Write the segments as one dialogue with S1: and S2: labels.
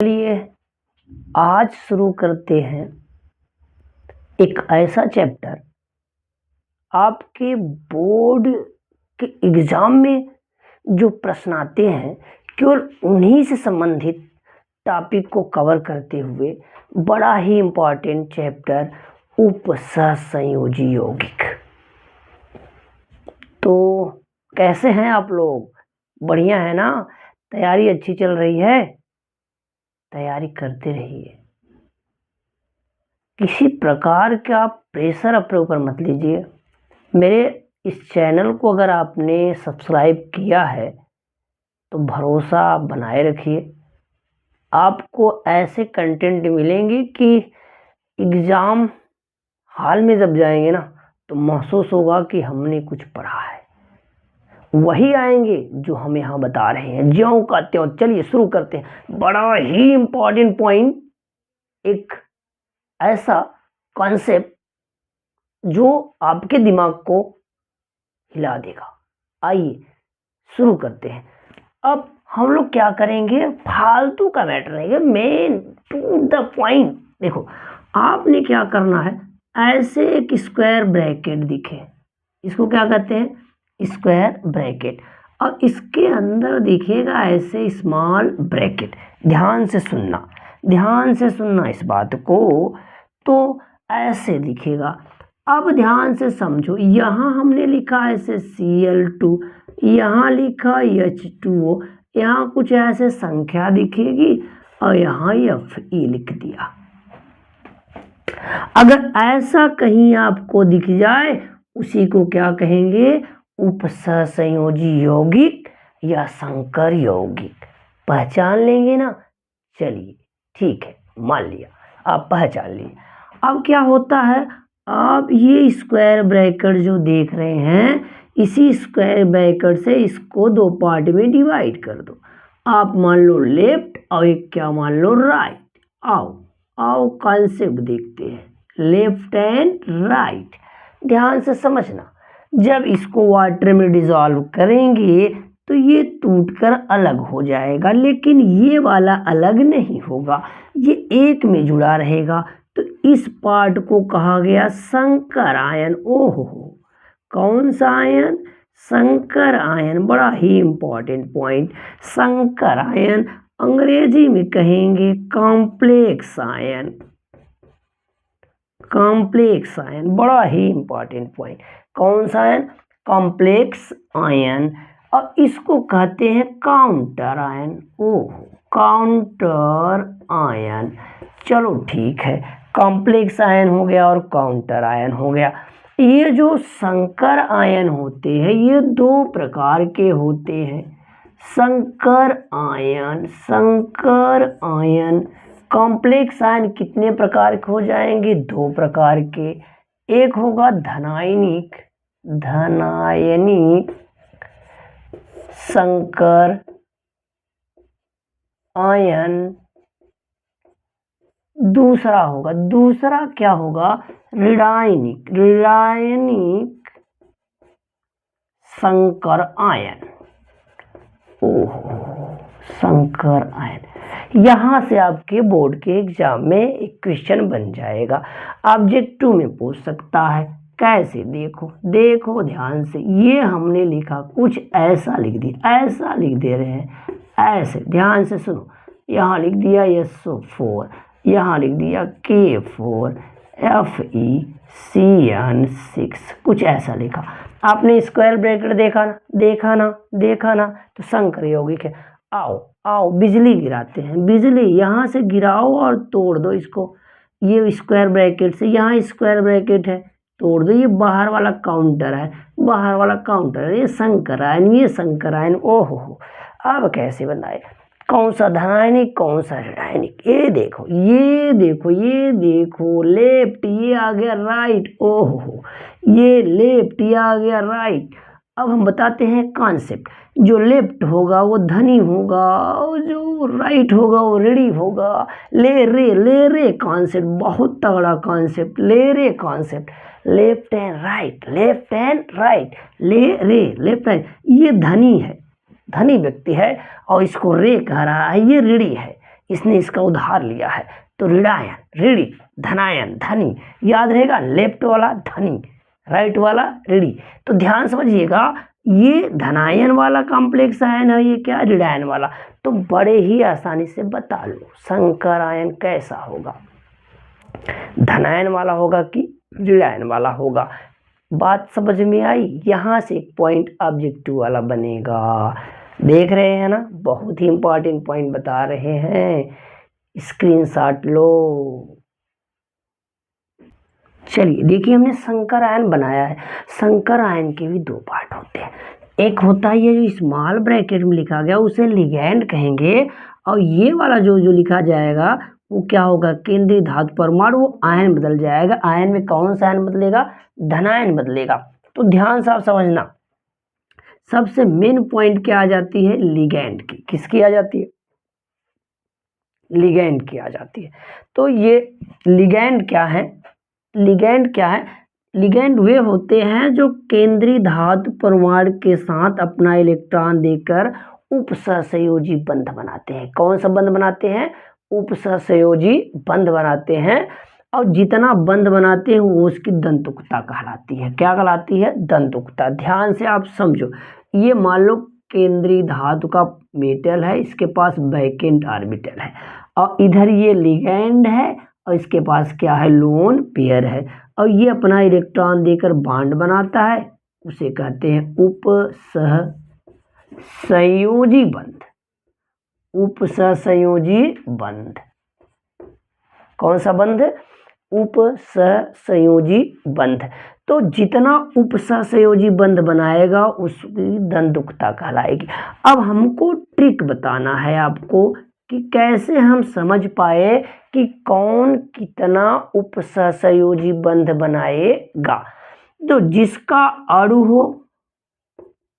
S1: चलिए आज शुरू करते हैं एक ऐसा चैप्टर आपके बोर्ड के एग्जाम में जो प्रश्न आते हैं केवल उन्हीं से संबंधित टॉपिक को कवर करते हुए बड़ा ही इम्पोर्टेंट चैप्टर उपसहसंयोजी यौगिक। तो कैसे हैं आप लोग? बढ़िया है ना? तैयारी अच्छी चल रही है? तैयारी करते रहिए। किसी प्रकार का प्रेशर अपने ऊपर मत लीजिए। मेरे इस चैनल को अगर आपने सब्सक्राइब किया है तो भरोसा आप बनाए रखिए। आपको ऐसे कंटेंट मिलेंगे कि एग्ज़ाम हाल में जब जाएंगे ना तो महसूस होगा कि हमने कुछ पढ़ा है। वही आएंगे जो हम यहाँ बता रहे हैं, ज्यों का त्यों। चलिए शुरू करते हैं। बड़ा ही इम्पोर्टेंट पॉइंट, एक ऐसा कॉन्सेप्ट जो आपके दिमाग को हिला देगा। आइए शुरू करते हैं। अब हम लोग क्या करेंगे, फालतू का मैटर नहीं है, मेन टू द पॉइंट। देखो आपने क्या करना है, ऐसे एक स्क्वायर ब्रैकेट दिखे, इसको क्या कहते हैं, स्क्वायर ब्रैकेट, और इसके अंदर दिखेगा ऐसे स्मॉल ब्रैकेट। ध्यान से सुनना, ध्यान से सुनना इस बात को। तो ऐसे दिखेगा। अब ध्यान से समझो, यहाँ हमने लिखा ऐसे Cl2, यहाँ लिखा H2O, यहाँ कुछ ऐसे संख्या दिखेगी और यहाँ Fe लिख दिया। अगर ऐसा कहीं आपको दिख जाए उसी को क्या कहेंगे, उपसहसंयोजी यौगिक या संकर यौगिक। पहचान लेंगे ना? चलिए ठीक है, मान लिया आप पहचान लिए। अब क्या होता है, आप ये स्क्वायर ब्रैकेट जो देख रहे हैं, इसी स्क्वायर ब्रैकेट से इसको दो पार्ट में डिवाइड कर दो। आप मान लो लेफ्ट और एक क्या मान लो राइट। आओ आओ कॉन्सेप्ट देखते हैं, लेफ्ट एंड राइट। ध्यान से समझना, जब इसको वाटर में डिसॉल्व करेंगे तो ये टूटकर अलग हो जाएगा, लेकिन ये वाला अलग नहीं होगा, ये एक में जुड़ा रहेगा। तो इस पार्ट को कहा गया संकर आयन। ओहो, कौन सा आयन? संकर आयन। बड़ा ही इंपॉर्टेंट पॉइंट, संकर आयन। अंग्रेजी में कहेंगे कॉम्प्लेक्स आयन। कॉम्प्लेक्स आयन, बड़ा ही इंपॉर्टेंट पॉइंट। कौन सा आयन? Complex ion. और इसको कहते हैं काउंटर आयन। ओह, काउंटर आयन। चलो ठीक है, कॉम्प्लेक्स आयन हो गया और काउंटर आयन हो गया। ये जो संकर आयन होते हैं ये दो प्रकार के होते हैं। संकर आयन, संकर आयन। कॉम्प्लेक्स आयन कितने प्रकार के हो जाएंगे? दो प्रकार के। एक होगा धनायनिक, धनायनिक संकर आयन। दूसरा होगा, दूसरा क्या होगा, ऋणायनिक, ऋणायनिक संकर आयन। ओह, संकर आयन। यहां से आपके बोर्ड के एग्जाम में एक क्वेश्चन बन जाएगा, ऑब्जेक्टिव में पूछ सकता है। कैसे? देखो देखो ध्यान से, ये हमने लिखा कुछ ऐसा लिख दिया, ऐसा लिख दे रहे हैं, ऐसे ध्यान से सुनो। यहाँ लिख दिया SO4, यहाँ लिख दिया K4, FeCN6, कुछ ऐसा लिखा। आपने स्क्वायर ब्रैकेट देखा ना, देखा ना, देखा ना? तो संकर यौगिक है। आओ आओ बिजली गिराते हैं, बिजली यहाँ से गिराओ और तोड़ दो इसको। ये स्क्वायर ब्रैकेट से, यहाँ स्क्वायर ब्रैकेट है, तोड़ दो। ये बाहर वाला काउंटर है, बाहर वाला काउंटर है, ये संकर आयन, ये संकर आयन। ओहो, अब कैसे बनाए, कौन सा धनायनिक कौन सा ऋणायनिक? ये देखो, ये देखो, ये देखो, लेफ्ट, ये आ गया राइट। ओहो, ये लेफ्ट, ये आ गया राइट। अब हम बताते हैं कॉन्सेप्ट। जो लेफ्ट होगा वो धनी होगा और जो राइट होगा वो ऋणी होगा। ले रे कॉन्सेप्ट, बहुत तगड़ा कॉन्सेप्ट, ले रे concept. Left and right, left and right, ले रे, लेफ्ट एंड। ये धनी है, धनी व्यक्ति है और इसको रे कह रहा है, ये ऋणी है, इसने इसका उधार लिया है। तो ऋणायन ऋणी, धनायन धनी, याद रहेगा लेफ्ट वाला धनी, राइट वाला ऋणी। तो ध्यान समझिएगा, ये धनायन वाला कॉम्प्लेक्स आयन है, ये क्या ऋणायन वाला। तो बड़े ही आसानी से बता लो संकर आयन कैसा होगा, धनायन वाला होगा कि ऋणायन वाला होगा। बात समझ में आई। यहाँ से एक पॉइंट ऑब्जेक्टिव वाला बनेगा। देख रहे हैं ना, बहुत ही इंपॉर्टेंट पॉइंट बता रहे हैं, स्क्रीनशॉट लो। चलिए देखिए, हमने संकर आयन बनाया है। संकर आयन के भी दो पार्ट होते हैं। एक होता है ये जो स्मॉल ब्रैकेट में लिखा गया उसे लिगैंड कहेंगे, और ये वाला जो लिखा जाएगा वो क्या होगा, केंद्रीय धातु परमाणु, वो आयन बदल जाएगा। आयन में कौन सा आयन बदलेगा, धनायन बदलेगा। तो ध्यान से आप समझना, सबसे मेन पॉइंट क्या आ जाती है, लिगैंड की। किसकी आ जाती है, लिगैंड की आ जाती है। तो ये लिगैंड क्या है, लिगैंड क्या है, लिगैंड वे होते हैं जो केंद्रीय धातु परमाणु के साथ अपना इलेक्ट्रॉन देकर उपसहसंयोजी बंध बनाते हैं। कौन सा बंध बनाते हैं, उपसहसंयोजी बंध बनाते हैं। और जितना बंध बनाते हैं वो उसकी दंतुकता कहलाती है। क्या कहलाती है, दंतुकता। ध्यान से आप समझो, ये मान लो केंद्रीय धातु का मेटल है, इसके पास वैकेंट ऑर्बिटल है, और इधर ये लिगैंड है, और इसके पास क्या है, लोन पेयर है, और ये अपना इलेक्ट्रॉन देकर बॉन्ड बनाता है, उसे कहते हैं उपसहसंयोजी बंध। उपसहसंयोजी बंध, कौन सा बंध, उपसहसंयोजी बंध। तो जितना उपसहसंयोजी बंध बनाएगा उसकी दंतुकता कहलाएगी। अब हमको ट्रिक बताना है आपको कि कैसे हम समझ पाए कि कौन कितना उपसहसंयोजी बंध बनाएगा। तो जिसका अणु हो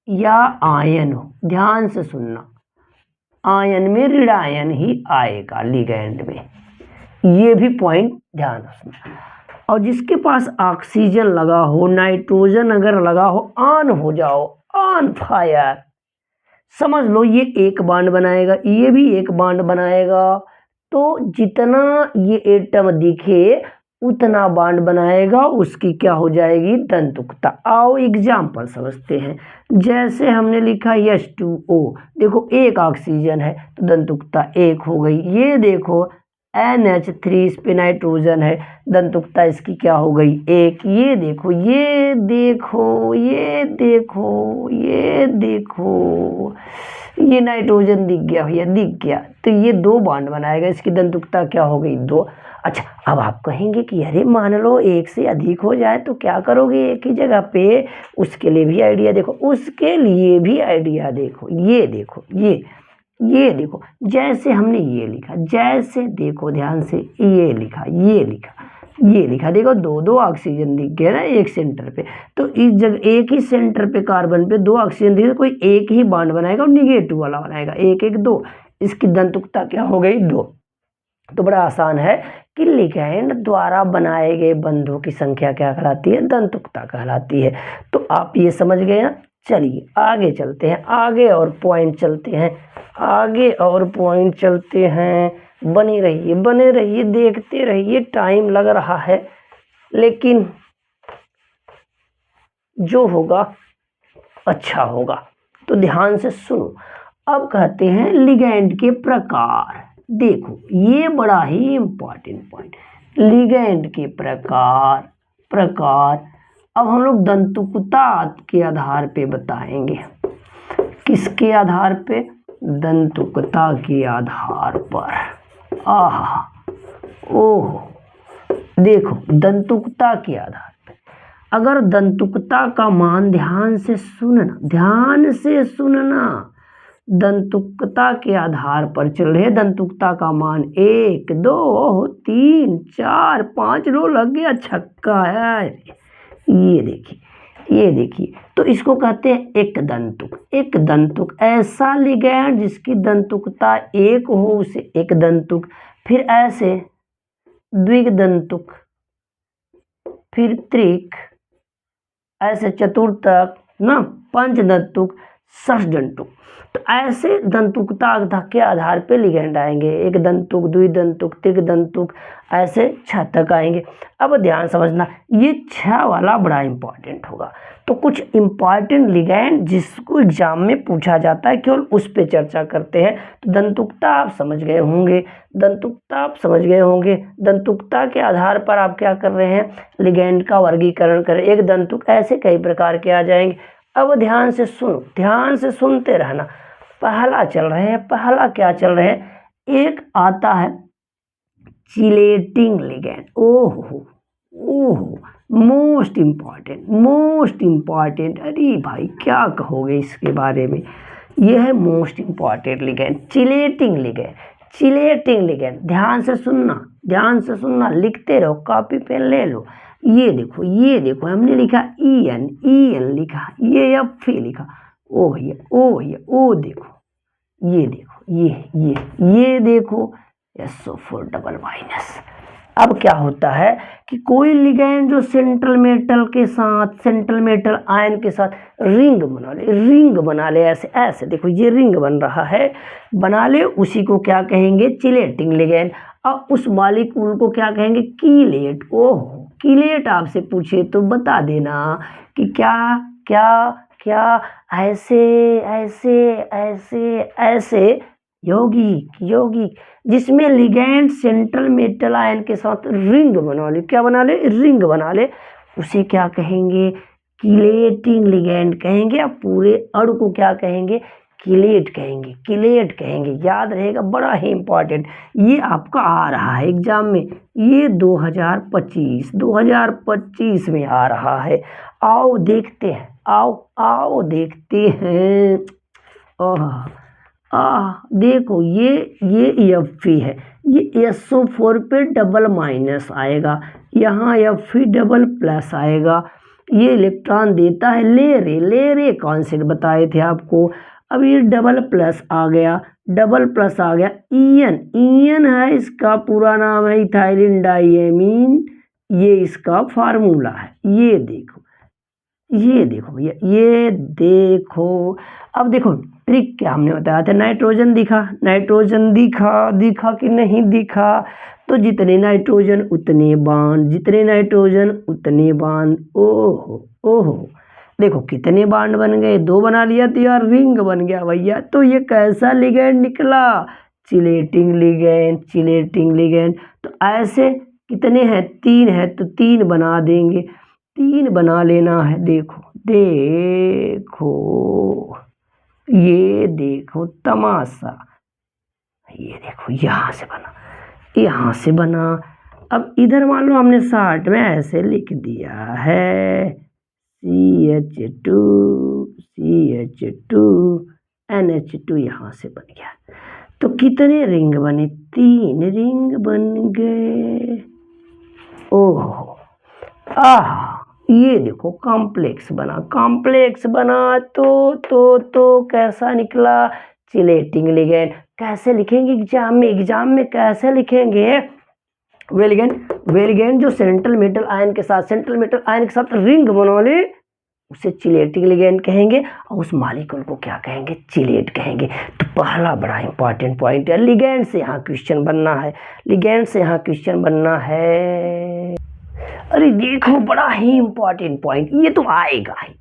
S1: या आयन हो, ध्यान से सुनना, आयन में ऋणायन ही आएगा लिगैंड में, ये भी पॉइंट ध्यान रखना। और जिसके पास ऑक्सीजन लगा हो, नाइट्रोजन अगर लगा हो, ऑन हो जाओ, ऑन फायर, समझ लो ये एक बॉन्ड बनाएगा, ये भी एक बॉन्ड बनाएगा। तो जितना ये एटम दिखे उतना बॉन्ड बनाएगा, उसकी क्या हो जाएगी, दंतुकता। आओ एग्जाम्पल समझते हैं। जैसे हमने लिखा H2O, देखो एक ऑक्सीजन है तो दंतुकता एक हो गई। ये देखो NH3, इस पे नाइट्रोजन है, दंतुकता इसकी क्या हो गई, एक। ये देखो, ये देखो, ये देखो, ये देखो, ये नाइट्रोजन दिख गया भैया, दिख गया। तो ये दो बॉन्ड बनाएगा, इसकी दंतुकता क्या हो गई, दो। अच्छा, अब आप कहेंगे कि अरे मान लो एक से अधिक हो जाए तो क्या करोगे एक ही जगह पे, उसके लिए भी आइडिया देखो, उसके लिए भी आइडिया देखो। ये देखो, ये देखो, जैसे हमने ये लिखा, जैसे देखो ध्यान से, ये लिखा, ये लिखा, ये लिखा, देखो दो दो ऑक्सीजन दिख गया ना एक सेंटर पे। तो इस जगह एक ही सेंटर पे कार्बन पे दो ऑक्सीजन दिखे, कोई एक ही बॉन्ड बनाएगा और निगेटिव वाला बनाएगा, एक एक दो, इसकी दंतुकता क्या हो गई, दो। तो बड़ा आसान है कि लिगैंड द्वारा बनाए गए बंधों की संख्या क्या कहलाती है, दंतुकता कहलाती है। तो आप ये समझ गए ना। चलिए आगे चलते हैं, आगे और पॉइंट चलते हैं, आगे और पॉइंट चलते हैं। बने रहिए, देखते रहिए, टाइम लग रहा है लेकिन जो होगा अच्छा होगा। तो ध्यान से सुनो। अब कहते हैं लिगैंड के प्रकार। देखो ये बड़ा ही इंपॉर्टेंट पॉइंट, लिगैंड के प्रकार। अब हम लोग दंतुकता के आधार पे बताएंगे। किसके आधार पे, दंतुकता के आधार पर। आहा, ओह, देखो दंतुकता के आधार पे, अगर दंतुकता का मान, ध्यान से सुनना, दंतुकता के आधार पर चल रहे, दंतुकता का मान 1 2 3 4 5, लो लग गया, छक्का है। ये देखिए, तो इसको कहते हैं एक दंतुक। ऐसा लिगैंड जिसकी दंतुकता एक हो उसे एक दंतुक। फिर ऐसे द्विदंतुक, फिर त्रिक, ऐसे चतुर्थक ना, पंचदंतुक, षष्दंतुक। तो ऐसे दंतुकता के आधार पे लिगेंड आएंगे, एक दंतुक, द्विदंतुक, त्रिदंतुक, ऐसे 6 तक आएंगे। अब ध्यान समझना, ये 6 वाला बड़ा इंपॉर्टेंट होगा। तो कुछ इंपॉर्टेंट लिगेंड जिसको एग्जाम में पूछा जाता है केवल उस पे चर्चा करते हैं। तो दंतुकता आप समझ गए होंगे, दंतुकता के आधार पर आप क्या कर रहे हैं, लिगेंड का वर्गीकरण करें। एक दंतुक, ऐसे कई प्रकार के आ जाएंगे। अब ध्यान से सुनो, ध्यान से सुनते रहना। पहला चल रहे हैं, पहला क्या चल रहे हैं, एक आता है चिलेटिंग लिगेंड। ओहो ओहो, मोस्ट इम्पॉर्टेंट। अरे भाई क्या कहोगे इसके बारे में, यह है most important ligand, chelating ligand. ध्यान से सुनना, लिखते रहो, कॉपी पेन ले लो। ये देखो हमने लिखा EN लिखा, ये F लिखा। ओ भैया ओ देखो, ये देखो SO4 डबल माइनस। अब क्या होता है कि कोई लिगेंड जो सेंट्रल मेटल आयन के साथ रिंग बना ले, ऐसे देखो ये रिंग बन रहा है, बना ले, उसी को क्या कहेंगे, चिलेटिंग लिगेंड। और उस मॉलिक्यूल को क्या कहेंगे, कीलेट। ओह, कीलेट आपसे पूछे तो बता देना कि क्या क्या क्या, ऐसे यौगिक जिसमें लिगेंड सेंट्रल मेटल आयन के साथ रिंग बना ले, क्या बना ले, रिंग बना ले, उसे क्या कहेंगे, कीलेटिंग लिगेंड कहेंगे। अब पूरे अणु को क्या कहेंगे, कीलेट कहेंगे। याद रहेगा, बड़ा ही इंपॉर्टेंट। ये आपका आ रहा है एग्जाम में, ये 2025 में आ रहा है। आओ देखते हैं, आओ देखते हैं। देखो ये F है, ये SO4 पे डबल माइनस आएगा, यहाँ F डबल प्लस आएगा। ये इलेक्ट्रॉन देता है, ले रे कॉन्सेप्ट बताए थे आपको। अब ये डबल प्लस आ गया, ईएन है, इसका पूरा नाम है इथाइलिन डाइएमीन, ये इसका फार्मूला है। ये देखो भैया, ये देखो। अब देखो ट्रिक क्या हमने बताया था, नाइट्रोजन दिखा कि नहीं दिखा, तो जितने नाइट्रोजन उतने बांड, ओहो देखो कितने बांड बन गए, 2 बना लिया तो यार रिंग बन गया भैया। तो ये कैसा लिगेंड निकला, चिलेटिंग लिगेंड। तो ऐसे कितने हैं, 3 है, तो 3 बना देंगे, 3 बना लेना है। देखो ये देखो तमाशा, ये देखो यहाँ से बना। अब इधर मान लो हमने 60 में ऐसे लिख दिया है, CH2 NH2 यहाँ से बन गया। तो कितने रिंग बने, 3 रिंग बन गए। ओह ये देखो कॉम्प्लेक्स बना तो कैसा निकला, चिलेटिंग लिगेंड। कैसे लिखेंगे एग्जाम में कैसे लिखेंगे, वे लिगेंड जो सेंट्रल मेटल आयन के साथ रिंग बना ले, उसे चिलेटिंग लिगेंड कहेंगे, और उस मॉलिक्यूल को क्या कहेंगे, चिलेट कहेंगे। तो पहला बड़ा इंपॉर्टेंट पॉइंट है, लिगेंड से यहाँ क्वेश्चन बनना है। अरे देखो बड़ा ही इंपॉर्टेंट पॉइंट, ये तो आएगा ही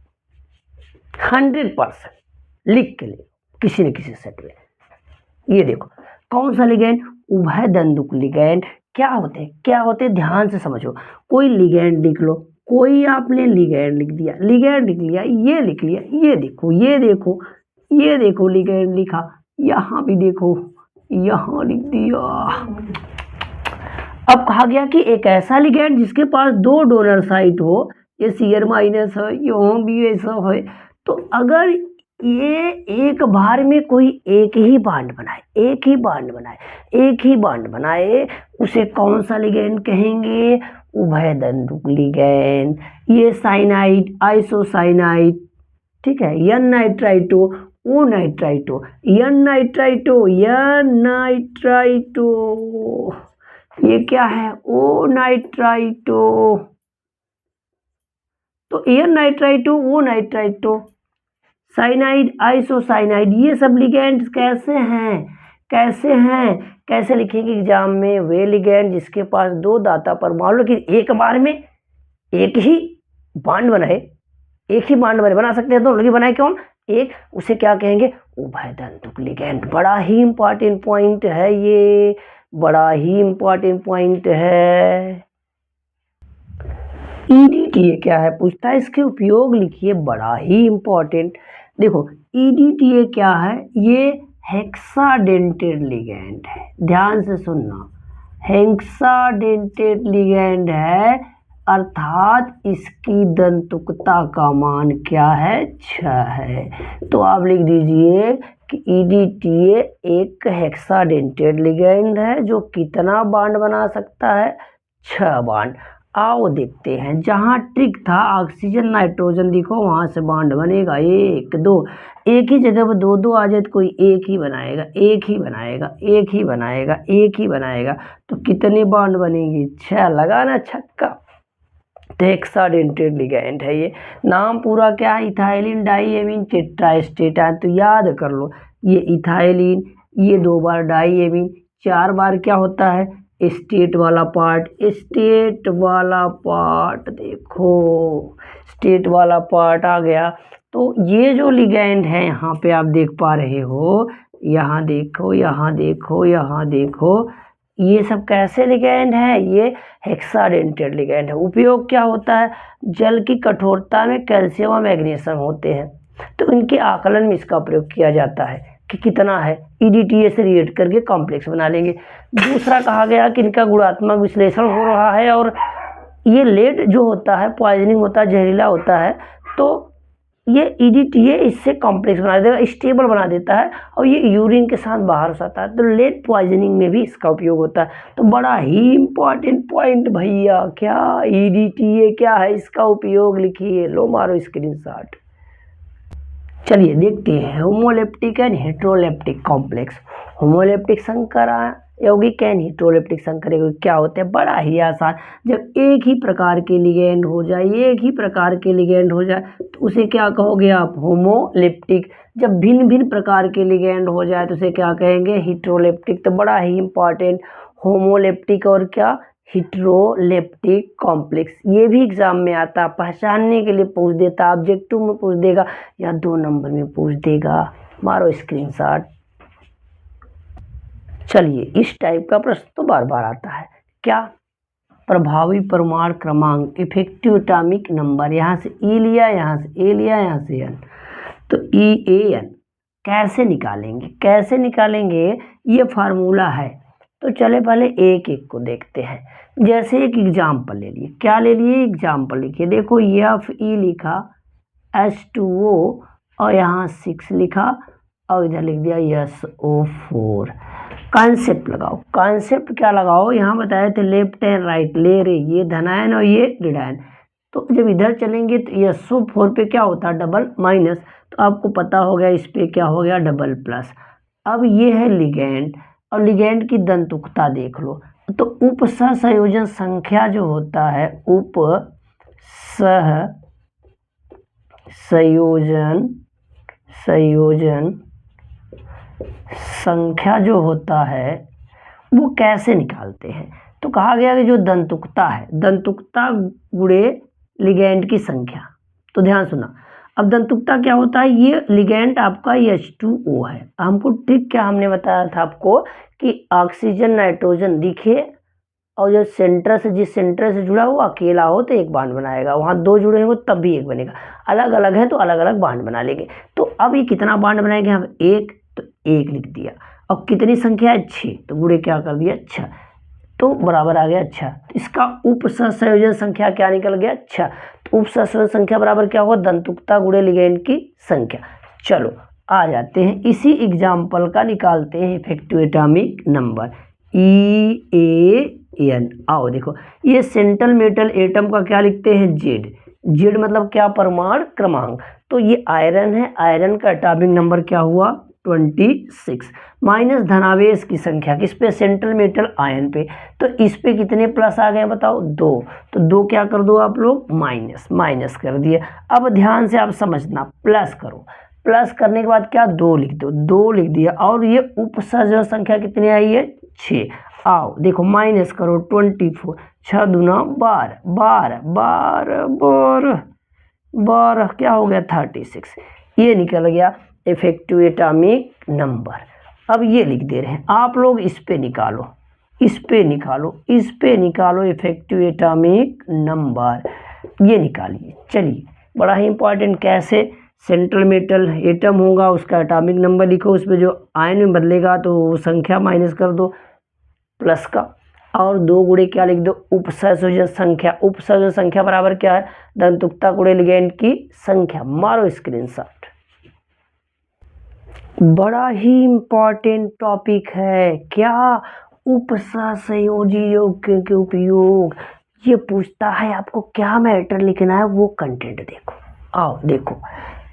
S1: 100%, लिख के ले किसी न किसी सेट में। ये देखो कौन सा लिगेंड, उभय दंतुक लिगेंड। क्या होते ध्यान से समझो। कोई लिगेंड लिख लो, कोई आपने लिगेंड लिख लिया, ये लिख लिया, ये देखो लिगेंड लिखा, यहाँ भी देखो, यहाँ लिख दिया। अब कहा गया कि एक ऐसा लिगेंड जिसके पास 2 डोनर साइट हो, ये Cr माइनस है, यहाँ भी ऐसा है। तो अगर ये एक बार में कोई एक ही बांड बनाए, उसे कौन सा लिगेंड कहेंगे, उभय दंतुक लिगेंड। ये साइनाइड, आइसोसाइनाइड, ठीक है, N नाइट्राइटो, O नाइट्राइटो, ये क्या है, O नाइट्राइटो। तो N nitrito, O nitrito, cyanide, isocyanide, ये सब लिगेंड्स कैसे लिखेंगे एग्जाम में? वे लिगेंड जिसके पास दो दाता परमाणु लेकिन एक बार में एक ही बांड बने, बना सकते हैं दोनों, लेकिन बनाए कौन? एक, उसे क्या कहेंगे? उभयदंतुक लिगेंड। बड़ा ही इंपॉर्टेंट पॉइंट है ये, बड़ा ही इंपॉर्टेंट पॉइंट है। ईडीटीए क्या है पूछता है, इसके उपयोग लिखिए, बड़ा ही इंपॉर्टेंट। देखो ईडीटीए क्या है, ये हेक्साडेंटेड लिगेंड है, ध्यान से सुनना, हेक्साडेंटेड लिगेंड है, अर्थात इसकी दंतुकता का मान क्या है? 6 है। तो आप लिख दीजिए कि ईडीटीए एक हेक्साडेंटेड लिगेंड है जो कितना बांड बना सकता है? 6 बांड। आओ देखते हैं, जहां ट्रिक था ऑक्सीजन नाइट्रोजन, देखो वहां से बांड बनेगा 1 2, एक ही जगह पर 2 2 आ जाए तो कोई एक ही बनाएगा, तो कितने बांड बनेंगे? 6। लगाना छक्का। तो हेक्साडेंटेड लिगेंड है ये। नाम पूरा क्या है? Ethylene diamine tetraacetate. तो याद कर लो, ये इथाइलिन, ये 2 बार डाइएमीन, 4 बार क्या होता है? स्टेट वाला पार्ट, देखो स्टेट वाला पार्ट आ गया। तो ये जो लिगेंड है यहाँ पे आप देख पा रहे हो, यहाँ देखो, ये सब कैसे लिगेंड है? ये हेक्साडेंटेड लिगेंड है। उपयोग क्या होता है? जल की कठोरता में कैल्शियम और मैग्नीशियम होते हैं, तो इनके आकलन में इसका प्रयोग किया जाता है कि कितना है। ईडीटीए से रिएक्ट करके कॉम्प्लेक्स बना लेंगे। दूसरा कहा गया कि इनका गुणात्मक विश्लेषण हो रहा है, और ये लेड जो होता है पॉइजनिंग होता है, जहरीला होता है, तो ये ईडीटीए इससे कॉम्प्लेक्स बना देगा, स्टेबल बना देता है, और ये यूरिन के साथ बाहर आता है। तो लेड पॉइजनिंग में भी इसका उपयोग होता है। तो बड़ा ही इंपॉर्टेंट पॉइंट भैया, क्या ईडीटीए क्या है, इसका उपयोग लिखिए। लो मारो स्क्रीनशॉट। चलिए देखते हैं homoleptic and heteroleptic complex. Homoleptic संकर यौगिक एंड हेट्रोलेप्टिक संकर यौगिक क्या होते हैं? बड़ा ही आसान। जब एक ही प्रकार के लिगेंड हो जाए तो उसे क्या कहोगे आप? होमोलेप्टिक। जब भिन्न भिन्न प्रकार के लिगेंड हो जाए तो उसे क्या कहेंगे? हेट्रोलेप्टिक। तो बड़ा ही इंपॉर्टेंट, होमोलेप्टिक और क्या? Heteroleptic complex. ये भी एग्जाम में आता, पहचानने के लिए पूछ देता, ऑब्जेक्टिव में पूछ देगा या 2 नंबर में पूछ देगा। मारो स्क्रीनशॉट। चलिए, इस टाइप का प्रश्न तो बार बार आता है। क्या? प्रभावी परमाणु क्रमांक, इफेक्टिव एटॉमिक नंबर, यहाँ से ई लिया, यहाँ से ए लिया, यहाँ से एन, तो EAN कैसे निकालेंगे? ये फार्मूला है। तो चले पहले एक एक को देखते हैं। जैसे एक एग्जाम्पल ले लिए, क्या ले लिए? एग्जाम्पल लिखिए। देखो Fe लिखा, H2O और यहाँ 6 लिखा, और इधर लिख दिया SO4। कॉन्सेप्ट लगाओ। कॉन्सेप्ट क्या लगाओ? यहाँ बताए थे लेफ्ट एंड राइट, ले रहे, ये धनायन और ये ऋणायन। तो जब इधर चलेंगे तो SO4 पे क्या होता है? Double minus. तो आपको पता हो गया इस पे क्या हो गया? Double plus. अब ये है लिगेंड, और लिगेंड की दंतुकता देख लो। तो उपसहसंयोजन संख्या जो होता है, उपसहसंयोजन संख्या जो होता है वो कैसे निकालते हैं? तो कहा गया कि जो दंतुकता है, दंतुकता गुणे लिगेंड की संख्या। तो ध्यान सुना, अब दंतुकता क्या होता है? ये लिगेंड आपका H2O है। हमको ट्रिक क्या हमने बताया था आपको कि ऑक्सीजन नाइट्रोजन दिखे, और जो जिस सेंटर से जुड़ा हुआ अकेला हो तो एक बांड बनाएगा, वहाँ 2 जुड़े हो तब भी एक बनेगा, अलग अलग है तो अलग अलग बांड बना लेंगे। तो अब ये कितना बांड बनाएंगे हम? 1, तो 1 लिख दिया। और कितनी संख्या है? 6, तो गुणे क्या कर दिया? 6, तो बराबर आ गया 6। तो इसका उपसहसंयोजन संख्या क्या निकल गया? 6। तो उपसहसंयोजन संख्या बराबर क्या होगा? दंतुकता गुणे लिगेंड की संख्या। चलो आ जाते हैं, इसी एग्जाम्पल का निकालते हैं इफेक्टिव एटॉमिक नंबर, EAN। आओ देखो, ये सेंट्रल मेटल एटम का क्या लिखते हैं? Z मतलब क्या? परमाणु क्रमांक। तो ये आयरन है, आयरन का एटॉमिक नंबर क्या हुआ? 26। माइनस धनावेश की संख्या किस पे? सेंट्रल मेटल आयन पे। तो इस पे कितने प्लस आ गए बताओ? 2। तो 2 क्या कर दो आप लोग? माइनस कर दिए। अब ध्यान से आप समझना, प्लस करो। प्लस करने के बाद क्या 2 लिख दो, 2 लिख दिया। और ये उपसर्जन संख्या कितनी आई है 6। आओ देखो माइनस करो 24, 6 दूना 12, 12 12 12 12 क्या हो गया 36। ये निकल गया इफेक्टिव एटॉमिक नंबर। अब ये लिख दे रहे हैं आप लोग, इस पे निकालो, इस पे निकालो, इस पे निकालो इफेक्टिव एटॉमिक नंबर, ये निकालिए। चलिए बड़ा ही इंपॉर्टेंट, कैसे सेंट्रल मेटल एटम होगा उसका एटॉमिक नंबर लिखो, उस पर जो आयन में बदलेगा तो वो संख्या माइनस कर दो प्लस का, और 2 गुणे क्या लिख दो उपसंयोजन संख्या। उपसंयोजन संख्या बराबर क्या है दंतुक्ता गुणे लिगेंड की संख्या। मारो स्क्रीनशॉट। बड़ा ही इंपॉर्टेंट टॉपिक है क्या, उपसंयोजी योग के उपयोग। ये पूछता है आपको क्या मैटर लिखना है, वो कंटेंट देखो। आओ देखो,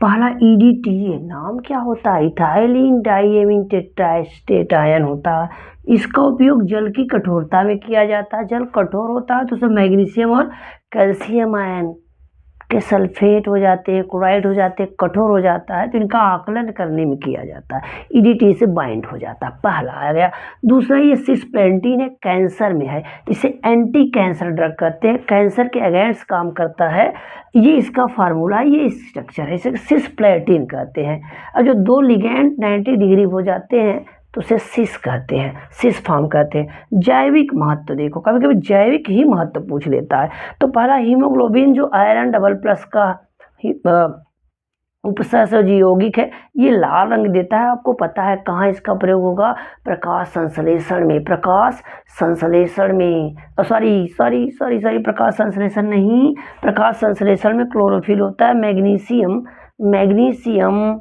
S1: पहला EDTA नाम क्या होता है, इथाइलिन डाइएमीन टेट्राएस्टेट आयन होता है। इसका उपयोग जल की कठोरता में किया जाता है। जल कठोर होता है तो उसमें मैग्नीशियम और कैल्शियम आयन के सल्फेट हो जाते हैं, क्लोराइड हो जाते हैं, कठोर हो जाता है, तो इनका आकलन करने में किया जाता है। EDTA से बाइंड हो जाता है, पहला आ गया। दूसरा ये सिस्प्लेटिन है, कैंसर में है, इसे एंटी कैंसर ड्रग कहते हैं, कैंसर के अगेंस्ट काम करता है। ये इसका फार्मूला, ये स्ट्रक्चर है, इसे सिस्प्लेटिन कहते हैं। और जो 2 लिगेंड 90 डिग्री हो जाते हैं तो उसे सिस कहते हैं, सिस फॉर्म कहते हैं। जैविक महत्व देखो, कभी कभी जैविक ही महत्व पूछ लेता है। तो पहला हीमोग्लोबिन जो आयरन डबल प्लस का उपसंयोजी यौगिक है, ये लाल रंग देता है। आपको पता है कहाँ इसका प्रयोग होगा, प्रकाश संश्लेषण में, प्रकाश संश्लेषण में, प्रकाश संश्लेषण नहीं, प्रकाश संश्लेषण में क्लोरोफिल होता है। मैग्नीशियम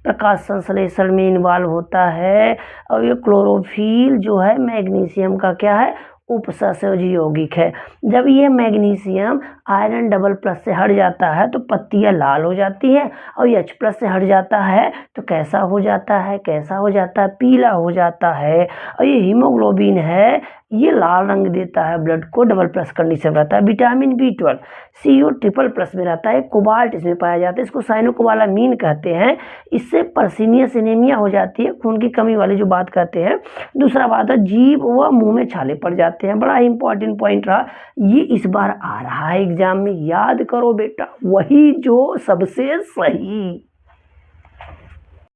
S1: प्रकाश संश्लेषण में इन्वॉल्व होता है। और ये क्लोरोफिल जो है मैग्नीशियम का क्या है उपसंयोजी यौगिक है। जब ये मैग्नीशियम आयरन डबल प्लस से हट जाता है तो पत्तियां लाल हो जाती हैं, और H प्लस से हट जाता है तो कैसा हो जाता है, कैसा हो जाता है, पीला हो जाता है। और ये हीमोग्लोबिन है, ये लाल रंग देता है ब्लड को, डबल प्लस कंडीशन रहता है। Vitamin B12 CO triple plus में रहता है, कोबाल्ट इसमें पाया जाता है, इसको साइनोकोबालामीन कहते हैं। इससे पर्सिनियस एनीमिया हो जाती है, खून की कमी वाली जो बात कहते हैं। दूसरा बात है जीभ व मुंह में छाले पड़ जाते हैं। बड़ा इंपॉर्टेंट पॉइंट रहा, ये इस बार आ रहा है एग्जाम में, याद करो बेटा, वही जो सबसे सही।